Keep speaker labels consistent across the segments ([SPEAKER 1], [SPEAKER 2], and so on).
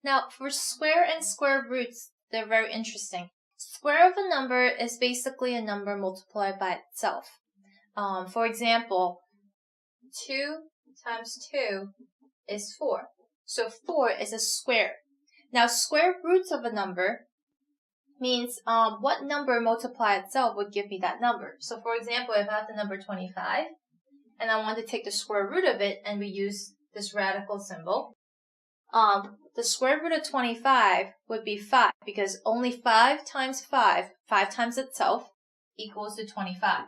[SPEAKER 1] Now, for square and square roots, they're very interesting. Square of a number is basically a number multiplied by itself. For example, 2 times 2 is 4. So 4 is a square. Now, square roots of a number means what number multiplied itself would give me that number. So for example, if I have the number 25, and I want to take the square root of it, and we use this radical symbol, the square root of 25 would be 5, because only 5 times 5, 5 times itself, equals to 25.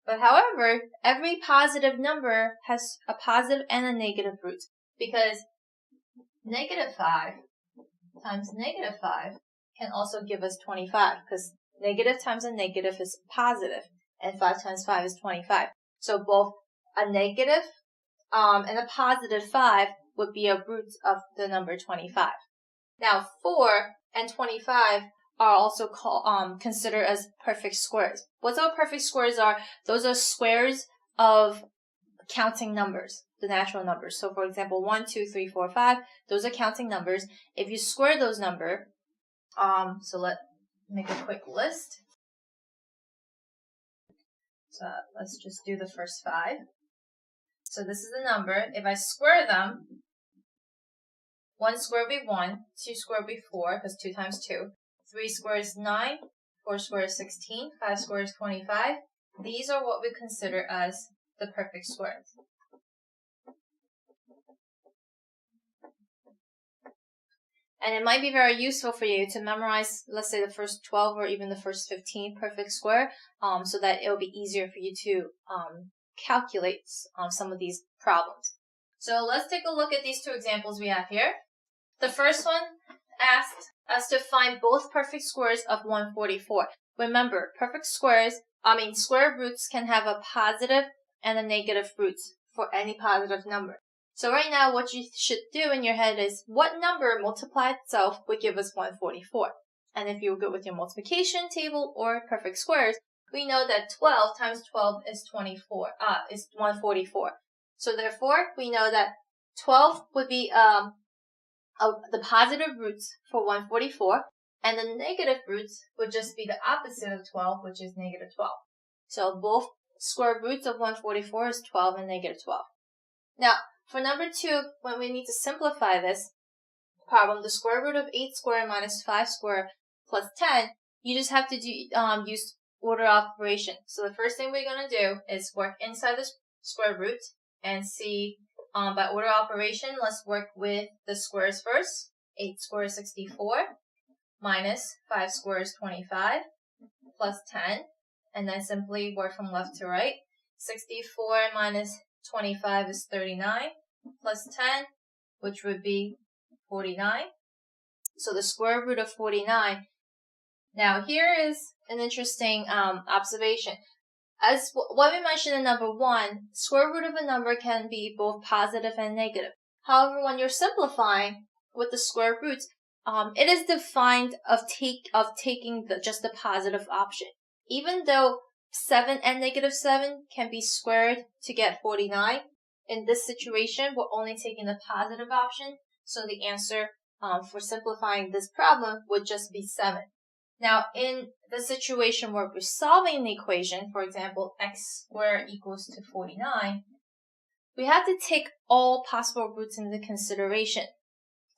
[SPEAKER 1] But however, every positive number has a positive and a negative root, because negative 5 times negative 5 can also give us 25, because negative times a negative is positive, and 5 times 5 is 25. So both a negative and a positive 5 would be a root of the number 25. Now, 4 and 25 are also considered as perfect squares. What our perfect squares are? Those are squares of counting numbers, the natural numbers. So for example, 1, 2, 3, 4, 5, those are counting numbers. If you square those numbers, so let's make a quick list. So let's just do the first 5. So this is the number. If I square them, 1 square would be 1, 2 square would be 4, because 2 times 2. 3 square is 9, 4 square is 16, 5 square is 25. These are what we consider as the perfect squares. And it might be very useful for you to memorize, let's say, the first 12 or even the first 15 perfect square, so that it'll be easier for you to calculate some of these problems. So let's take a look at these two examples we have here. The first one asked us to find both perfect squares of 144. Remember, square roots can have a positive and a negative root for any positive number. So right now, what you should do in your head is, what number multiplied itself would give us 144? And if you're good with your multiplication table or perfect squares, we know that 12 times 12 is 144. So therefore, we know that 12 would be the positive roots for 144, and the negative roots would just be the opposite of 12, which is negative 12. So both square roots of 144 is 12 and negative 12. Now, for number 2, when we need to simplify this problem, the square root of 8 squared minus 5 squared plus 10, you just have to use order operation. So the first thing we're going to do is work inside the square root and see, by order operation, let's work with the squares first. 8 squared is 64, minus 5 squared is 25, plus 10, and then simply work from left to right. 64 minus 25 is 39, plus 10, which would be 49. So the square root of 49. Now here is an interesting observation. As what we mentioned in number 1, square root of a number can be both positive and negative. However, when you're simplifying with the square roots, it is defined of taking just the positive option. Even though 7 and negative 7 can be squared to get 49, in this situation, we're only taking the positive option. So the answer for simplifying this problem would just be 7. Now, in the situation where we're solving an equation, for example, x squared equals to 49, we have to take all possible roots into consideration.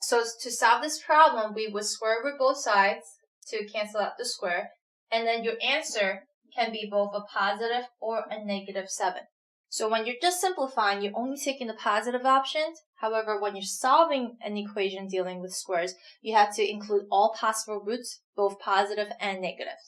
[SPEAKER 1] So to solve this problem, we would square root both sides to cancel out the square, and then your answer can be both a positive or a negative 7. So when you're just simplifying, you're only taking the positive options. However, when you're solving an equation dealing with squares, you have to include all possible roots, both positive and negative.